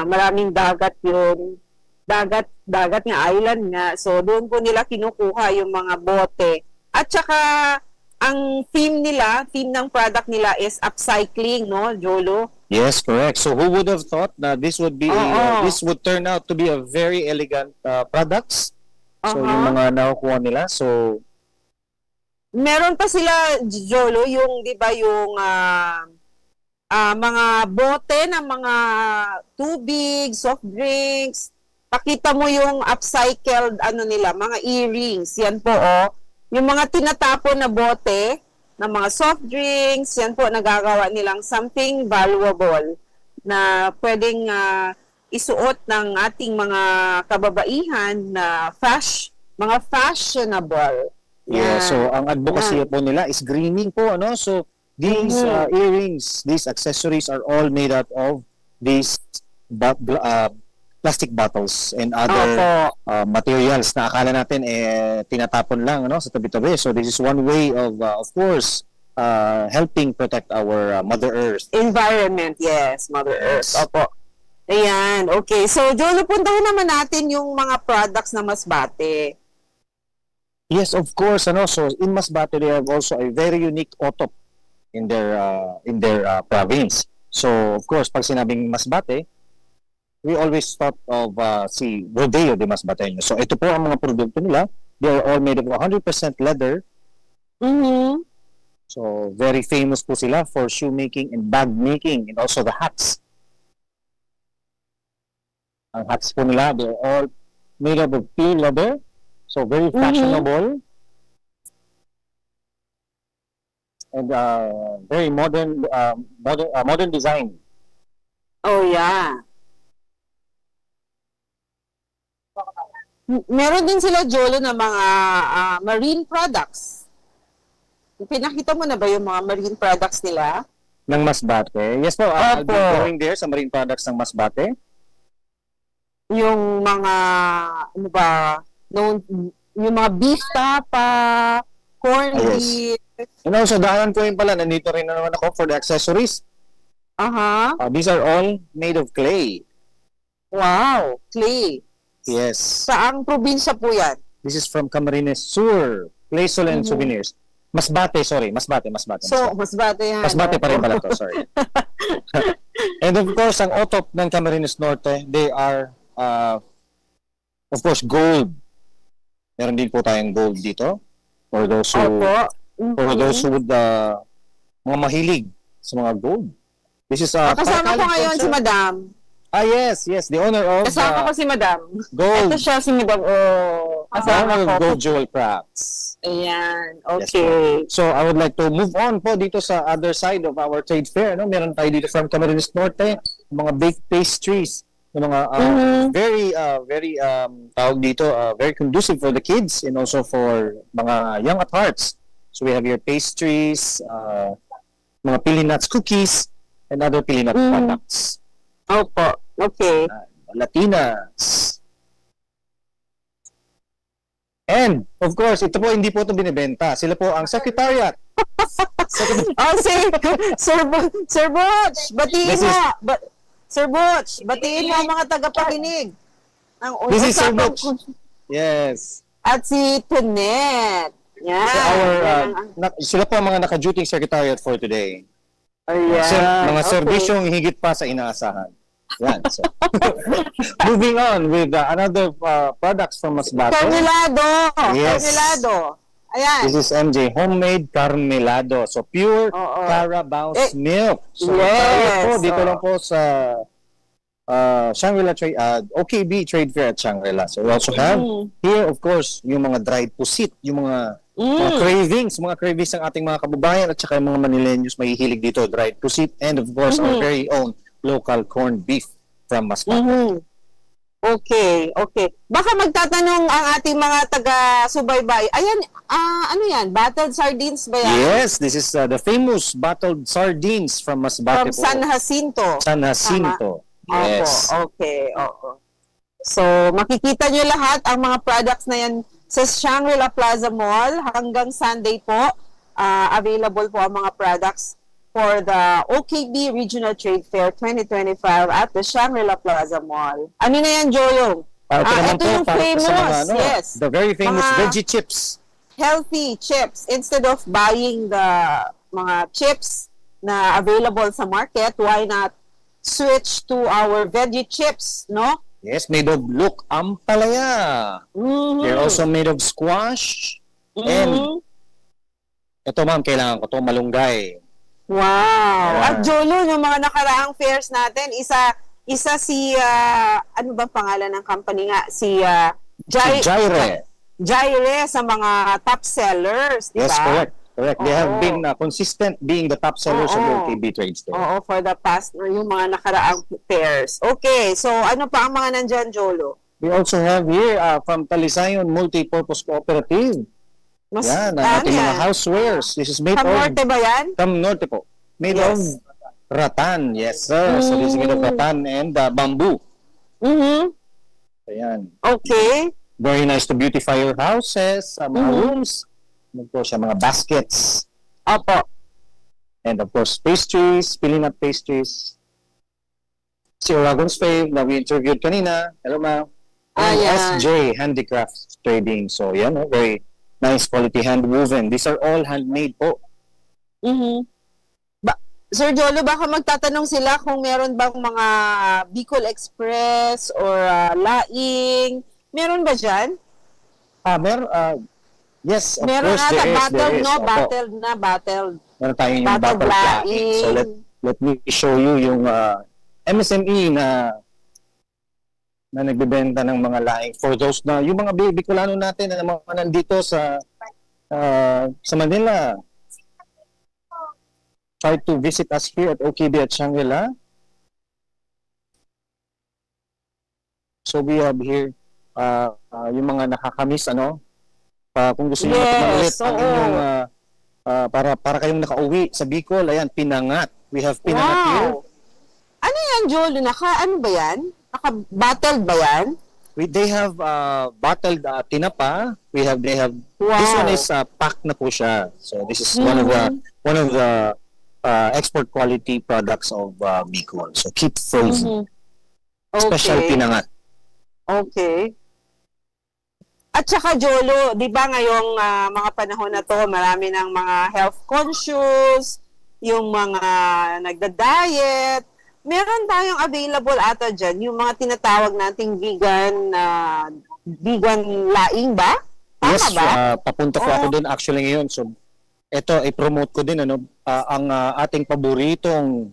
[SPEAKER 3] maraming dagat yun. Dagat nga, island nga. So doon po nila kinukuha yung mga bote. At saka ang theme ng product nila is upcycling, no, Jolo?
[SPEAKER 4] Yes, correct. So who would have thought that this would be this would turn out to be a very elegant products? So yung mga nakukuha nila. So
[SPEAKER 3] meron pa sila, Jolo, yung 'di ba yung mga bote ng mga tubig, soft drinks. Pakita mo yung upcycled nila, mga earrings. Yan po yung mga tinatapon na bote ng mga soft drinks, yan po nagagawa nilang something valuable na pwedeng isuot ng ating mga kababaihan na mga fashionable.
[SPEAKER 4] yeah, so ang advocacy po nila is greening po, So these earrings, these accessories are all made out of these plastic bottles and other materials na akala natin tinatapon lang sa tabi-tabi. So this is one way of course helping protect our Mother Earth.
[SPEAKER 3] Environment, yes, Mother Earth. Opo. Ayan, okay. So, Jolo, puntahan naman natin yung mga products na Masbate.
[SPEAKER 4] Yes, of course. So in Masbate they have also a very unique otop in their province. So of course, pag sinabing Masbate, we always thought of si Rodeo de Masbateño. So ito po ang mga produkto nila. They are all made of 100% leather.
[SPEAKER 3] Mm-hmm.
[SPEAKER 4] So very famous po sila for shoemaking and bag making and also the hats. Ang hats po nila, they are all made of pure leather. So very fashionable. And very modern design.
[SPEAKER 3] Oh, yeah. Meron din sila, Jolo, na mga marine products. Pinakita mo na ba yung mga marine products nila?
[SPEAKER 4] Ng Masbate? Yes po, I'll be going there sa marine products ng Masbate.
[SPEAKER 3] Yung mga, yung mga beef tapa, corned beef.
[SPEAKER 4] And also, daanan ko yun pala, nandito rin na naman ako for the accessories. These are all made of clay.
[SPEAKER 3] Wow, clay.
[SPEAKER 4] Yes.
[SPEAKER 3] Saang probinsya po yan?
[SPEAKER 4] This is from Camarines Sur. Clay Sol and Souvenirs. Masbate, sorry. Masbate.
[SPEAKER 3] So, Masbate yan.
[SPEAKER 4] Masbate pa rin pala to, sorry. And of course, ang otop ng Camarines Norte, they are, of course, gold. Meron din po tayong gold dito. For those who would, mga mahilig sa mga gold. This is
[SPEAKER 3] kasama ko ngayon si Madam.
[SPEAKER 4] Yes. The owner of
[SPEAKER 3] Kasama ko si Madam.
[SPEAKER 4] Gold.
[SPEAKER 3] Ito siya si Madam. Kasama ko.
[SPEAKER 4] Gold Jewel Crafts.
[SPEAKER 3] Ayan.
[SPEAKER 4] Yes,
[SPEAKER 3] Okay.
[SPEAKER 4] so I would like to move on po dito sa other side of our trade fair. Meron tayo dito from Camarines Norte, mga baked pastries. Yung mga very tawag dito, very conducive for the kids and also for mga young at hearts. So we have your pastries, mga pili nuts cookies, and other pili nut products.
[SPEAKER 3] Opo. Okay.
[SPEAKER 4] Latinas. And, of course, ito po, hindi po ito binibenta. Sila po ang secretariat.
[SPEAKER 3] Oh, Sir Butch, batiin
[SPEAKER 4] This is-
[SPEAKER 3] mo. Sir Butch, batiin mo ang mga tagapakinig.
[SPEAKER 4] This is Sir
[SPEAKER 3] Usapang
[SPEAKER 4] Butch. Yes.
[SPEAKER 3] At si Tonet. Yan.
[SPEAKER 4] So sila po ang mga naka-duty secretariat for today.
[SPEAKER 3] Ayan.
[SPEAKER 4] Mga
[SPEAKER 3] Okay.
[SPEAKER 4] serbisyong higit pa sa inaasahan. Yan. So. Moving on with another products from Masbate.
[SPEAKER 3] Carmelado.
[SPEAKER 4] Yes.
[SPEAKER 3] Carmelado. Ayan.
[SPEAKER 4] This is MJ, homemade carmelado. So, pure
[SPEAKER 3] Oo.
[SPEAKER 4] Carabao's milk. So,
[SPEAKER 3] Yes.
[SPEAKER 4] tayo po, dito
[SPEAKER 3] Oo.
[SPEAKER 4] lang po sa Shangri-La Trade, OKB Trade Fair at Shangri-La. So, we also have here, of course, yung mga dried pusit, yung mga cravings ng ating mga kababayan at saka yung mga Manileños mahihilig dito, dried pusit, and of course, our very own local corned beef from Masbate.
[SPEAKER 3] Okay. Baka magtatanong ang ating mga taga-subaybay. Ayan, ano yan? Battered sardines ba yan?
[SPEAKER 4] Yes, this is the famous bottled sardines from Masbate
[SPEAKER 3] From
[SPEAKER 4] po.
[SPEAKER 3] San Jacinto.
[SPEAKER 4] San Jacinto. Yes.
[SPEAKER 3] Opo, okay, oo. So, makikita nyo lahat ang mga products na yan sa Shangri-La Plaza Mall hanggang Sunday po. Available po ang mga products for the OKB Regional Trade Fair 2025 at the Shangri-La Plaza Mall. Ano na yan, Joyong?
[SPEAKER 4] Ito naman
[SPEAKER 3] ito
[SPEAKER 4] po,
[SPEAKER 3] yung
[SPEAKER 4] para
[SPEAKER 3] famous,
[SPEAKER 4] sa mga,
[SPEAKER 3] yes.
[SPEAKER 4] the very famous
[SPEAKER 3] Mga-
[SPEAKER 4] veggie chips.
[SPEAKER 3] Healthy chips. Instead of buying the mga chips na available sa market, why not switch to our veggie chips, no?
[SPEAKER 4] Yes, made of look ampalaya. They're also made of squash. And ito ma'am, kailangan ko ito malunggay.
[SPEAKER 3] Wow!
[SPEAKER 4] Yeah.
[SPEAKER 3] At Jolo, yung mga nakaraang fairs natin, isa si, ano ba pangalan ng company nga? Si
[SPEAKER 4] Jaire.
[SPEAKER 3] Jaire sa mga top sellers, di
[SPEAKER 4] Yes,
[SPEAKER 3] ba?
[SPEAKER 4] correct. They have
[SPEAKER 3] Oo.
[SPEAKER 4] been consistent being the top sellers of the
[SPEAKER 3] Oo.
[SPEAKER 4] OKB Trade Fair.
[SPEAKER 3] Oo, for the past, yung mga nakaraang fairs. Okay, so ano pa ang mga nandyan, Jolo?
[SPEAKER 4] We also have here from Talisayon Multipurpose Cooperative. Yan, ang ating mga housewares. This is made
[SPEAKER 3] Sa
[SPEAKER 4] of...
[SPEAKER 3] Norte ba yan?
[SPEAKER 4] From Norte po. Made
[SPEAKER 3] Yes.
[SPEAKER 4] of rattan. Yes, sir. So this is made of rattan and bamboo. Ayan.
[SPEAKER 3] Okay.
[SPEAKER 4] Very nice to beautify your houses, mga rooms. Of course, mga baskets.
[SPEAKER 3] Opo.
[SPEAKER 4] And of course, pastries, pili nut pastries. Si Oragon's Fave na we interviewed kanina. Hello, ma'am. And
[SPEAKER 3] Ayan.
[SPEAKER 4] SJ Handicrafts Trading. So, yan, very nice quality hand woven. These are all handmade po.
[SPEAKER 3] Sir Jolo, baka magtatanong sila kung meron bang mga Bicol Express or Laing. Meron ba dyan?
[SPEAKER 4] Yes, of
[SPEAKER 3] Meron
[SPEAKER 4] course,
[SPEAKER 3] ata,
[SPEAKER 4] there
[SPEAKER 3] battled,
[SPEAKER 4] is.
[SPEAKER 3] no?
[SPEAKER 4] Opo.
[SPEAKER 3] Battled.
[SPEAKER 4] Meron tayong yung
[SPEAKER 3] Battled
[SPEAKER 4] battle
[SPEAKER 3] laing.
[SPEAKER 4] laing. So let me show you yung MSME na nagbebenta ng mga laing for those na yung mga Bicolano natin na mga nandito sa Manila. Try to visit us here at OKB at Shangri-La. So we have here yung mga nakakamiss kung gusto niyo
[SPEAKER 3] Yes,
[SPEAKER 4] ulit ang
[SPEAKER 3] oo.
[SPEAKER 4] inyong para kayong nakauwi sa Bicol, ayan, pinangat. We have pinangat here.
[SPEAKER 3] Wow! Ano yan, Jolo? Ano ba yan? Naka-battled ba yan?
[SPEAKER 4] They have bottled tinapa. They have
[SPEAKER 3] Wow.
[SPEAKER 4] this one is packed na po siya. So this is one of the export quality products of Bicol. So keep frozen. Special pinangat.
[SPEAKER 3] Okay. At saka Jolo, 'di ba ngayong mga panahon na 'to, marami ng mga health conscious, yung mga nagda-diet. Meron tayong available ata dyan, yung mga tinatawag nating vegan laing ba? Tama
[SPEAKER 4] Yes,
[SPEAKER 3] ba?
[SPEAKER 4] papunta po ako doon actually ngayon. So ito i-promote ko din ang ating paboritong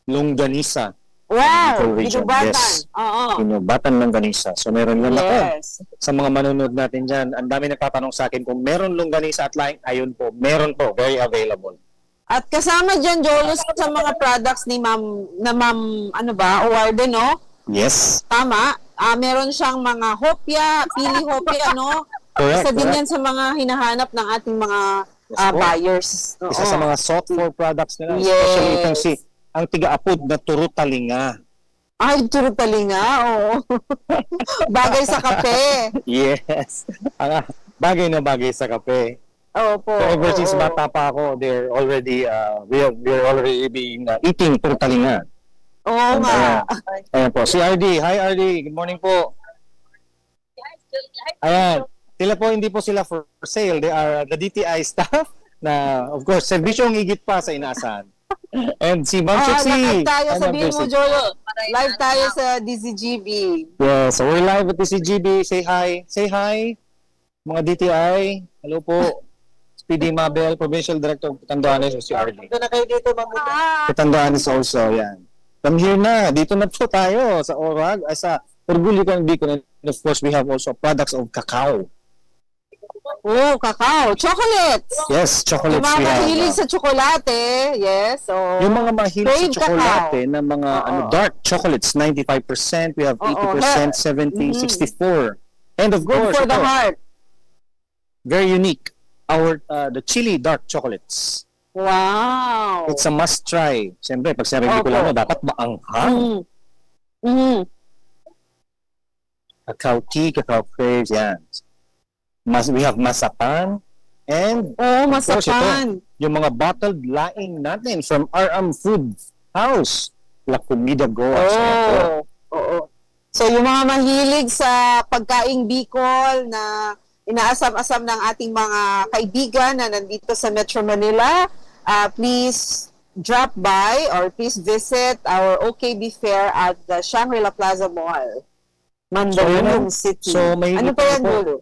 [SPEAKER 4] longganisa.
[SPEAKER 3] Wow!
[SPEAKER 4] Bicol region.
[SPEAKER 3] Binubatan.
[SPEAKER 4] Yes.
[SPEAKER 3] Oo.
[SPEAKER 4] Binubatan longganisa. So meron yan ako.
[SPEAKER 3] Yes.
[SPEAKER 4] Sa mga manonood natin dyan, ang dami nagtatanong sa akin kung meron longganisa at laing. Ayun po, meron po. Very available.
[SPEAKER 3] At kasama dyan, Jolo, sa mga products ni Ma'am, ano ba, awarded, no?
[SPEAKER 4] Yes.
[SPEAKER 3] Tama? Meron siyang mga hopya, pili hopya, no?
[SPEAKER 4] Correct.
[SPEAKER 3] Isa din
[SPEAKER 4] correct.
[SPEAKER 3] yan sa mga hinahanap ng ating mga
[SPEAKER 4] Yes, po.
[SPEAKER 3] buyers.
[SPEAKER 4] Isa sa mga sought for products nila.
[SPEAKER 3] Yes.
[SPEAKER 4] Especially itong ang tiga-apod na turutalinga.
[SPEAKER 3] Ay, turupalinga, oo. Bagay sa kape.
[SPEAKER 4] Yes. Bagay na bagay sa kape.
[SPEAKER 3] Opo.
[SPEAKER 4] So ever since
[SPEAKER 3] oo.
[SPEAKER 4] bata pa ako, they're already we're already being eating turutalinga.
[SPEAKER 3] Oo nga.
[SPEAKER 4] Ayan po. Si RD. Hi RD. Good morning po. Ayan. Sila po hindi po sila for sale. They are the DTI staff na of course serbisyong higit pa sa inaasahan. And si Ma'am Chixie.
[SPEAKER 3] Live tayo,
[SPEAKER 4] Hi, Ma'am
[SPEAKER 3] sabihin mo,
[SPEAKER 4] Chixie.
[SPEAKER 3] Jolo. Live tayo sa DCGB.
[SPEAKER 4] Yeah, so we're live at TCGB. Say hi. Say hi. Mga DTI. Hello po. PD Mabel, Provincial Director of Catanduanes, si RD.
[SPEAKER 3] Ito na kayo dito, mamuta.
[SPEAKER 4] Catanduanes also, yan. Come here na. Dito na po tayo sa Orag. Ay sa Orgulyo ng Bicol. And of course, we have also products of cacao.
[SPEAKER 3] Oh, cacao. Chocolates.
[SPEAKER 4] Yes, chocolates
[SPEAKER 3] Yung mga
[SPEAKER 4] we have.
[SPEAKER 3] mahilig sa tsokolate. Yes. So,
[SPEAKER 4] Yung mga mahilig
[SPEAKER 3] Crave
[SPEAKER 4] sa tsokolate
[SPEAKER 3] cacao.
[SPEAKER 4] na mga dark chocolates, 95%. We have 80%, 70, 64. And of
[SPEAKER 3] good
[SPEAKER 4] course,
[SPEAKER 3] for the
[SPEAKER 4] ito,
[SPEAKER 3] heart.
[SPEAKER 4] very unique. Our the chili dark chocolates.
[SPEAKER 3] Wow.
[SPEAKER 4] It's a must try. Siyempre, pag sinabi
[SPEAKER 3] Opo.
[SPEAKER 4] Bicolano, dapat maanghang.
[SPEAKER 3] Mm. Mm.
[SPEAKER 4] Cacao tea, cacao craves, yan. We have masapan. And
[SPEAKER 3] Oh,
[SPEAKER 4] of course,
[SPEAKER 3] masapan.
[SPEAKER 4] yung mga bottled laing natin from RM Food House. La Comida Goa.
[SPEAKER 3] Oh. Oo. So, yung mga mahilig sa pagkaing Bicol na inaasam-asam ng ating mga kaibigan na nandito sa Metro Manila, please drop by or please visit our OKB Fair at the Shangri-La Plaza Mall, Mandaluyong City.
[SPEAKER 4] so may
[SPEAKER 3] ano pa yan,
[SPEAKER 4] po,
[SPEAKER 3] Lulu?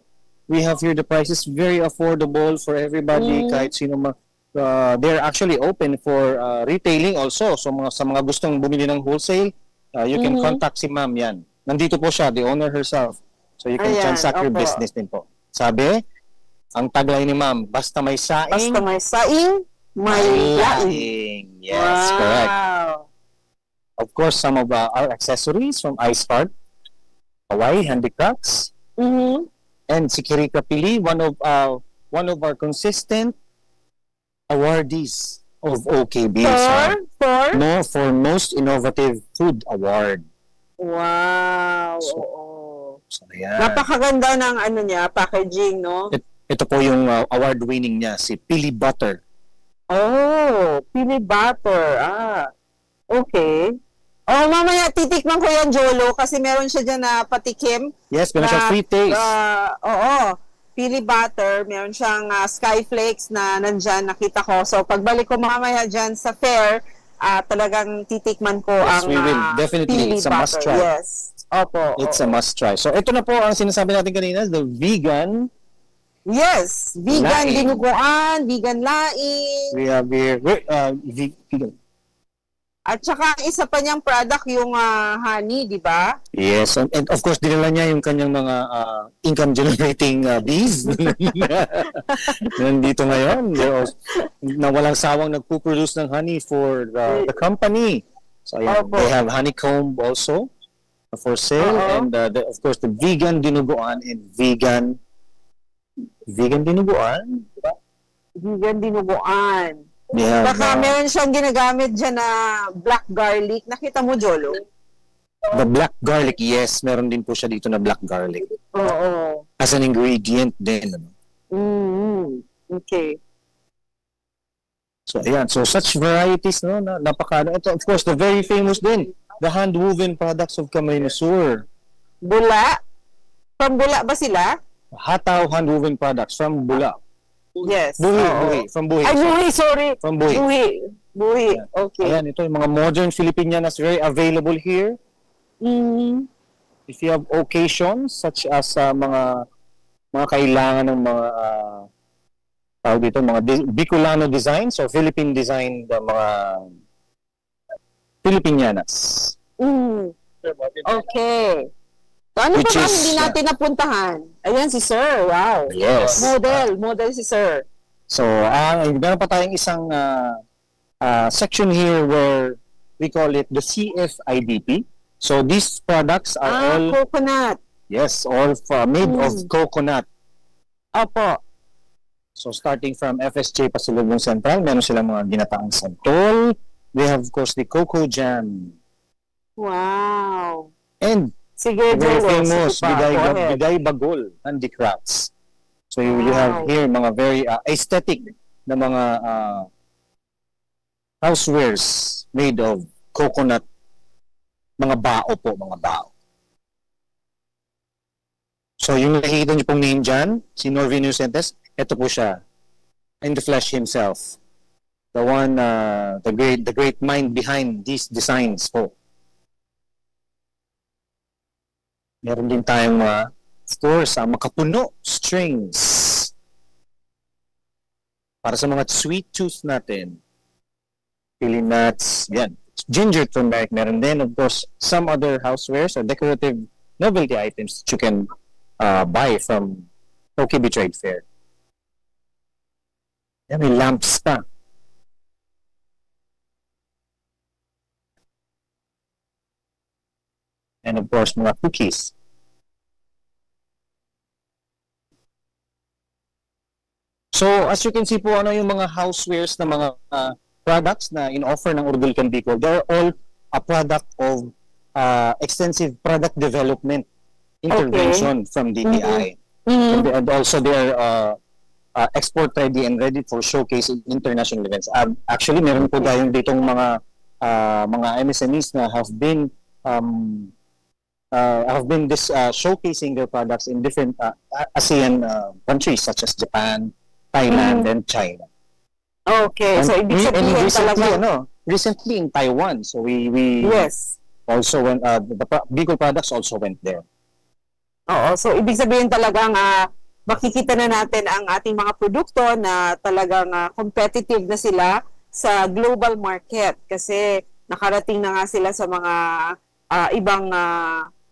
[SPEAKER 4] We have here the prices very affordable for everybody. Kahit sino they're actually open for retailing also. So sa mga gustong bumili ng wholesale, you can contact si ma'am yan. Nandito po siya, the owner herself. So you can
[SPEAKER 3] Ayan,
[SPEAKER 4] transact your
[SPEAKER 3] opo.
[SPEAKER 4] business din po. Sabi, ang tagline ni ma'am, basta may saing,
[SPEAKER 3] Basta may saing, may laing.
[SPEAKER 4] laing. Yes,
[SPEAKER 3] wow.
[SPEAKER 4] correct. Of course, some of our accessories from iStart, Hawaii Handicrafts,
[SPEAKER 3] Mhm.
[SPEAKER 4] and si Kirika Pili, one of our consistent awardees of OKB. For most innovative food award.
[SPEAKER 3] Wow.
[SPEAKER 4] So,
[SPEAKER 3] Oo.
[SPEAKER 4] So, ayan.
[SPEAKER 3] Napakaganda ng ano niya, packaging, no?
[SPEAKER 4] Ito po yung award winning niya, si Pili Butter.
[SPEAKER 3] Oh, pili butter. Okay. Oh, mamaya titikman ko yan, Jolo, kasi meron siya dyan na patikim.
[SPEAKER 4] Yes, meron siya free taste.
[SPEAKER 3] Oo. Pili butter, meron siyang skyflakes na nandyan, nakita ko. So, pagbalik ko mamaya dyan sa fair, talagang titikman ko
[SPEAKER 4] Yes,
[SPEAKER 3] ang
[SPEAKER 4] we will. Definitely,
[SPEAKER 3] pili
[SPEAKER 4] it's a must
[SPEAKER 3] butter.
[SPEAKER 4] try.
[SPEAKER 3] Yes. Opo.
[SPEAKER 4] It's a must try. So, ito na po ang sinasabi natin kanina, the vegan.
[SPEAKER 3] Yes. Vegan
[SPEAKER 4] Laing.
[SPEAKER 3] dinuguan, vegan laing.
[SPEAKER 4] We have here, vegan.
[SPEAKER 3] At saka isa pa niyang product yung honey, di ba?
[SPEAKER 4] Yes, and of course, dinala niya yung kanyang mga income-generating bees. Nandito ngayon. Na walang sawang nagpo-produce ng honey for the company. So, ayan,
[SPEAKER 3] Opo.
[SPEAKER 4] they have honeycomb also for sale.
[SPEAKER 3] Oo.
[SPEAKER 4] And of course, the vegan dinuguan and vegan dinuguan. Diba?
[SPEAKER 3] Vegan dinuguan.
[SPEAKER 4] They have,
[SPEAKER 3] Baka meron siyang ginagamit dyan na black garlic. Nakita mo, Jolo?
[SPEAKER 4] the black garlic. Yes, meron din po siya dito na black garlic.
[SPEAKER 3] Oo.
[SPEAKER 4] As an ingredient din. Ano?
[SPEAKER 3] Mm-hmm. Okay.
[SPEAKER 4] So, ayan. So, such varieties, no? Napaka, ito, of course, the very famous din, the hand-woven products of Camarines Sur.
[SPEAKER 3] Bula? From Bula ba sila?
[SPEAKER 4] Hataw hand-woven products from Bula.
[SPEAKER 3] Yes.
[SPEAKER 4] Buhi,
[SPEAKER 3] Oo.
[SPEAKER 4] Buhi. From Buhi.
[SPEAKER 3] Ay, Buhi, sorry.
[SPEAKER 4] From Buhi.
[SPEAKER 3] Buhi. Okay.
[SPEAKER 4] Ayan, ito yung mga modern Filipinianas very available here.
[SPEAKER 3] Mm.
[SPEAKER 4] If you have occasions, such as mga kailangan ng mga tawag dito, mga Bicolano designs or Philippine design, mga Filipinianas.
[SPEAKER 3] Mm. Okay. So, ano
[SPEAKER 4] Which
[SPEAKER 3] pa ba
[SPEAKER 4] is,
[SPEAKER 3] hindi natin napuntahan? Ayan si Sir. Wow.
[SPEAKER 4] Yes.
[SPEAKER 3] Model si Sir.
[SPEAKER 4] So, meron pa tayong isang section here where we call it the CFIDP. So these products are all,
[SPEAKER 3] Coconut.
[SPEAKER 4] yes, all made of coconut.
[SPEAKER 3] Opo.
[SPEAKER 4] So starting from FSJ Pasalubong Central, meron silang mga ginataang santol. We have, of course, the cocoa jam.
[SPEAKER 3] Wow.
[SPEAKER 4] And
[SPEAKER 3] Sige,
[SPEAKER 4] very
[SPEAKER 3] Jolo.
[SPEAKER 4] famous,
[SPEAKER 3] Sige pa, go ahead.
[SPEAKER 4] Bigay Bagol handicrafts. So you have here mga very aesthetic na mga housewares made of coconut. Mga bao po, mga bao. So yung nakikita niyo pong name dyan, si Norvin Inocentes, ito po siya. In the flesh himself. The one, the great mind behind these designs po. Meron din tayong of course, makapuno strings. Para sa mga sweet tooth natin. Pili nuts, yan. Ginger turmeric, meron din. Of course, some other housewares or decorative novelty items that you can buy from OKB Trade Fair. Yan, may lamps pa. And of course, mga cookies. So, as you can see po, ano yung mga housewares na mga products na in-offer ng Urdulcan Bicol, they're all a product of extensive product development intervention from DTI. And also they're export ready and ready for showcase in international events. Actually, meron po tayong ditong mga MSMEs na have been showcasing their products in different ASEAN countries such as Japan, Thailand, and China.
[SPEAKER 3] Okay, so ibig sabihin talaga.
[SPEAKER 4] Recently in Taiwan, so we
[SPEAKER 3] Yes.
[SPEAKER 4] also went, the Bicol products also went there.
[SPEAKER 3] Oo, so ibig sabihin talagang makikita na natin ang ating mga produkto na talagang competitive na sila sa global market kasi nakarating na nga sila sa mga ibang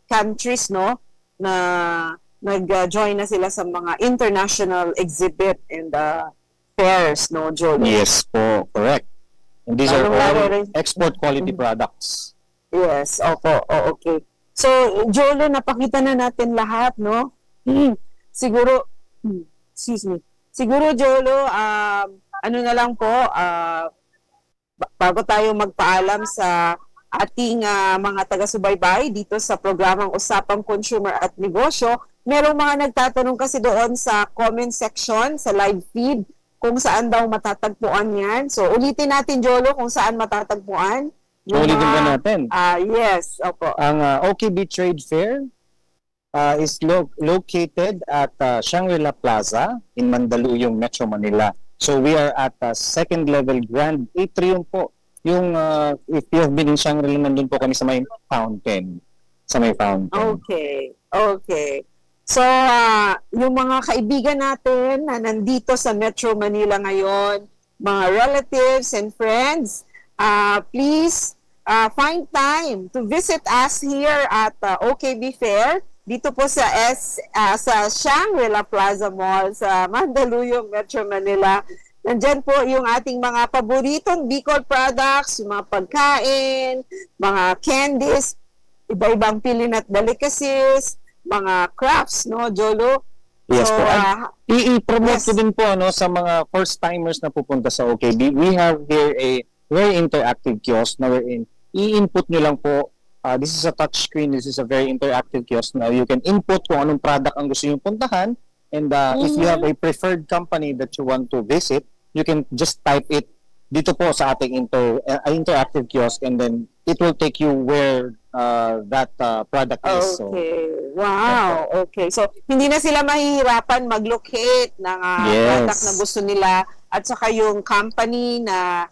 [SPEAKER 3] countries, no, na nag-join na sila sa mga international exhibit and fairs, no, Jolo?
[SPEAKER 4] Yes po, correct. And these are all export quality products.
[SPEAKER 3] Yes, opo, okay. So, Jolo, napakita na natin lahat, no? Siguro, excuse me. Siguro, Jolo, ano na lang po, bago tayo magpaalam sa ating mga taga-subaybay dito sa programang Usapang Consumer at Negosyo, merong mga nagtatanong kasi doon sa comment section, sa live feed, kung saan daw matatagpuan yan. So, ulitin natin, Jolo, kung saan matatagpuan.
[SPEAKER 4] Ulitin ba natin?
[SPEAKER 3] Yes, opo.
[SPEAKER 4] Ang OKB Trade Fair is located at Shangri-La Plaza in Mandaluyong, Metro Manila. So, we are at second level Grand Atrium po. Yung, if you have been in Shangri-La, nandun po kami sa may fountain.
[SPEAKER 3] Okay. So, yung mga kaibigan natin na nandito sa Metro Manila ngayon, mga relatives and friends, please find time to visit us here at OKB Fair, dito po sa Shangri-La Plaza Mall sa Mandaluyong, Metro Manila. Nandyan po yung ating mga paboritong Bicol products, yung mga pagkain, mga candies, iba-ibang pilin at delicacies, mga crafts, no, Jolo?
[SPEAKER 4] Yes
[SPEAKER 3] So,
[SPEAKER 4] po. I-promote
[SPEAKER 3] yes.
[SPEAKER 4] ko din po sa mga first-timers na pupunta sa OKB. We have here a very interactive kiosk na wherein i-input nyo lang po. This is a touch screen. This is a very interactive kiosk. Now, you can input kung anong product ang gusto nyo puntahan. And if you have a preferred company that you want to visit, you can just type it dito po sa ating interactive kiosk, and then it will take you where that product is. So,
[SPEAKER 3] Okay. Wow. Okay. So, hindi na sila mahihirapan mag-locate ng product na gusto nila at saka yung company na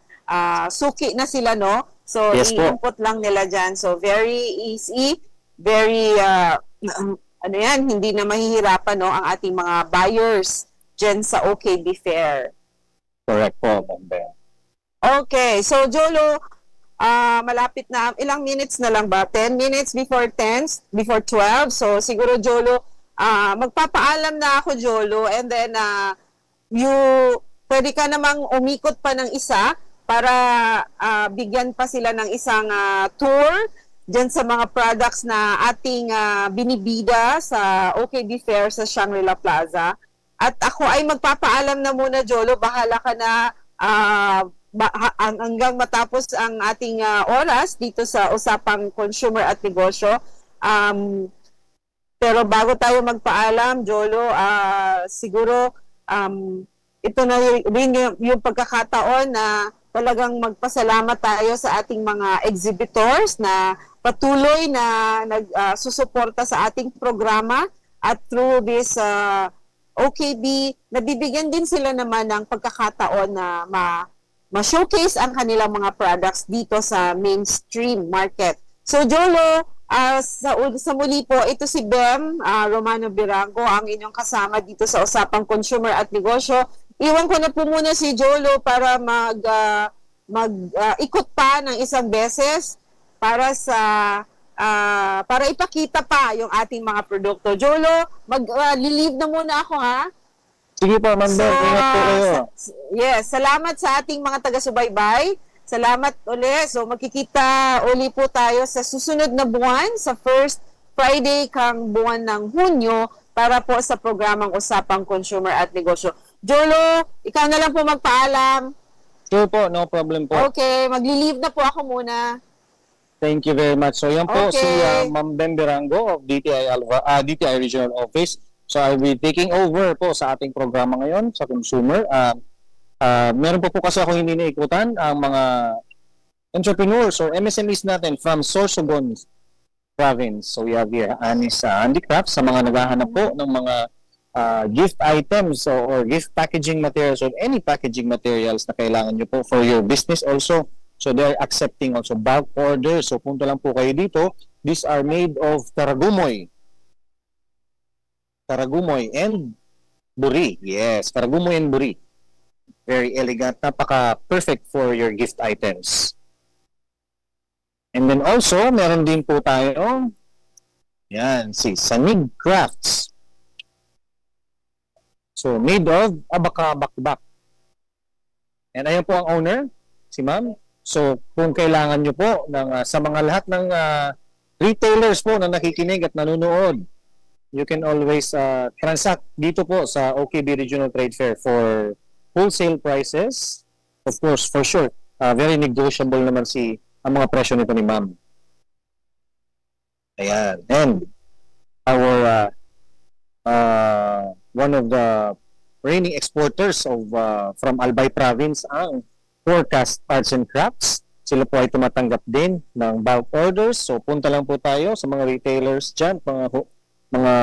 [SPEAKER 3] suki na sila, no? So,
[SPEAKER 4] Yes po.
[SPEAKER 3] i-input lang nila dyan. So, very easy, very, hindi na mahihirapan, no, ang ating mga buyers dyan sa OKB Fair.
[SPEAKER 4] correct po, Bombe.
[SPEAKER 3] Okay. So, Jolo, malapit na, ilang minutes na lang ba? 10 minutes before 10, before 12. So, siguro, Jolo, magpapaalam na ako, Jolo, and then, pwede ka namang umikot pa ng isa para bigyan pa sila ng isang tour dyan sa mga products na ating binibida sa OKB Fair sa Shangri-La Plaza. At ako ay magpapaalam na muna, Jolo. Bahala ka na hanggang matapos ang ating oras dito sa Usapang Consumer at Negosyo. Pero bago tayo magpaalam, Jolo, siguro ito na rin yung pagkakataon na talagang magpasalamat tayo sa ating mga exhibitors na patuloy na nagsusuporta sa ating programa at through this OKB, nabibigyan din sila naman ng pagkakataon na ma-showcase ang kanilang mga products dito sa mainstream market. So Jolo, sa muli po, ito si Bem Romano Birango, ang inyong kasama dito sa Usapang Consumer at Negosyo. Iwan ko na po muna si Jolo para ikot pa ng isang beses para para ipakita pa yung ating mga produkto. Jolo, mag-leave na muna ako, ha?
[SPEAKER 4] Sige po, Ma'am Bem. Ingat po kayo.
[SPEAKER 3] Yes, salamat sa ating mga taga-subaybay. Salamat uli. So magkikita uli po tayo sa susunod na buwan, sa first Friday kang buwan ng Hunyo para po sa programang Usapang Consumer at Negosyo. Jolo, ikaw na lang po magpaalam.
[SPEAKER 4] Sure po, no problem po.
[SPEAKER 3] Okay, magli-leave na po ako muna.
[SPEAKER 4] Thank you very much. So yan po si
[SPEAKER 3] Okay.
[SPEAKER 4] Ma'am Bem Birango of DTI Regional Office. So I'll be taking over po sa ating programa ngayon sa consumer. Meron po kasi ako hindi naikutan ang mga entrepreneurs or MSMEs natin from Sorsogon Province. So we have here Anis Handicrafts sa mga naghahanap po ng mga gift items or gift packaging materials or any packaging materials na kailangan nyo po for your business also. So they're accepting also bulk orders. So punta lang po kayo dito. These are made of Taragumoy and Buri. Yes, Taragumoy and Buri. Very elegant, napaka-perfect for your gift items. And then also, meron din po tayo, yan, si Sanig Crafts. So, made of abaka bakbak. And ayan po ang owner, si ma'am. So, kung kailangan nyo po sa mga lahat ng retailers po na nakikinig at nanonood, you can always transact dito po sa OKB Regional Trade Fair for wholesale prices. Of course, for sure, very negotiable naman ang mga presyo nito ni ma'am. Ayan. And our one of the reigning exporters of from Albay Province, ang Forecast Arts and Crafts. Sila po ay tumatanggap din ng bulk orders. So punta lang po tayo sa mga retailers dyan, mga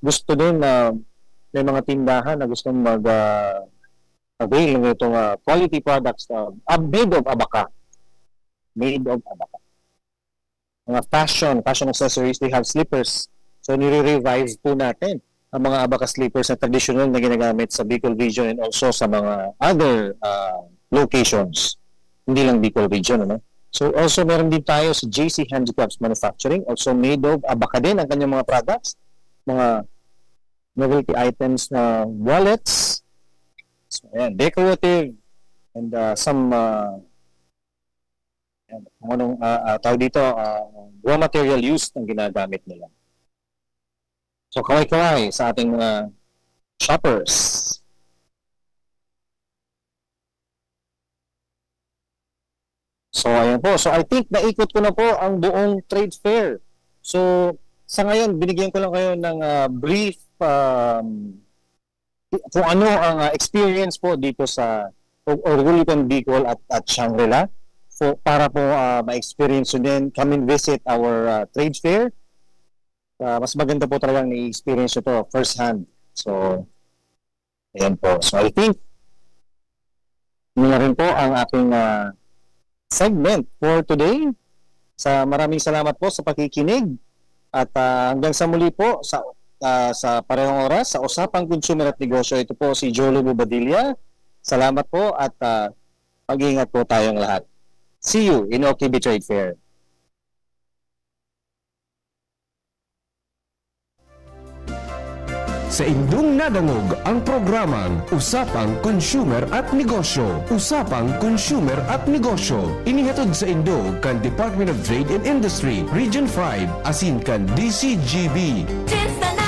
[SPEAKER 4] gusto din na may mga tindahan na gustong avail ng itong quality products made of abaka. Made of abaka. Mga fashion accessories, they have slippers. So nire-revive po natin ang mga abaka slippers na traditional na ginagamit sa Bicol region and also sa mga other locations. Hindi lang Bicol region, ano? So also meron din tayo sa JC Handicrafts Manufacturing, also made of abaka din ang kanyang mga products, mga novelty items na wallets, so, ayan, decorative, and some kung anong tawag dito, raw material used ang ginagamit nila. So kaway-kaway sa ating mga shoppers. So ayan po. So I think naikot ko na po ang buong trade fair. So sa ngayon, binigyan ko lang kayo ng brief kung ano ang experience po dito sa Orgulitan Bicol at Shangri-La. So, para po ma-experience nyo din, come and visit our trade fair. Mas maganda po talagang i-experience nyo to first hand. So, ayan po. So I think yun na rin po ang aking segment for today. Maraming salamat po sa pakikinig. At hanggang sa muli po sa parehong oras sa Usapang Consumer at Negosyo. Ito po si Jolo Bobadilla. Salamat po at pag-iingat po tayong lahat. See you in OKB Trade Fair.
[SPEAKER 1] Sa indong nadangog ang programang Usapang Consumer at Negosyo. Usapang Consumer at Negosyo. Inihatod sa indo kan Department of Trade and Industry, Region 5, asin kan DCGB.
[SPEAKER 7] Just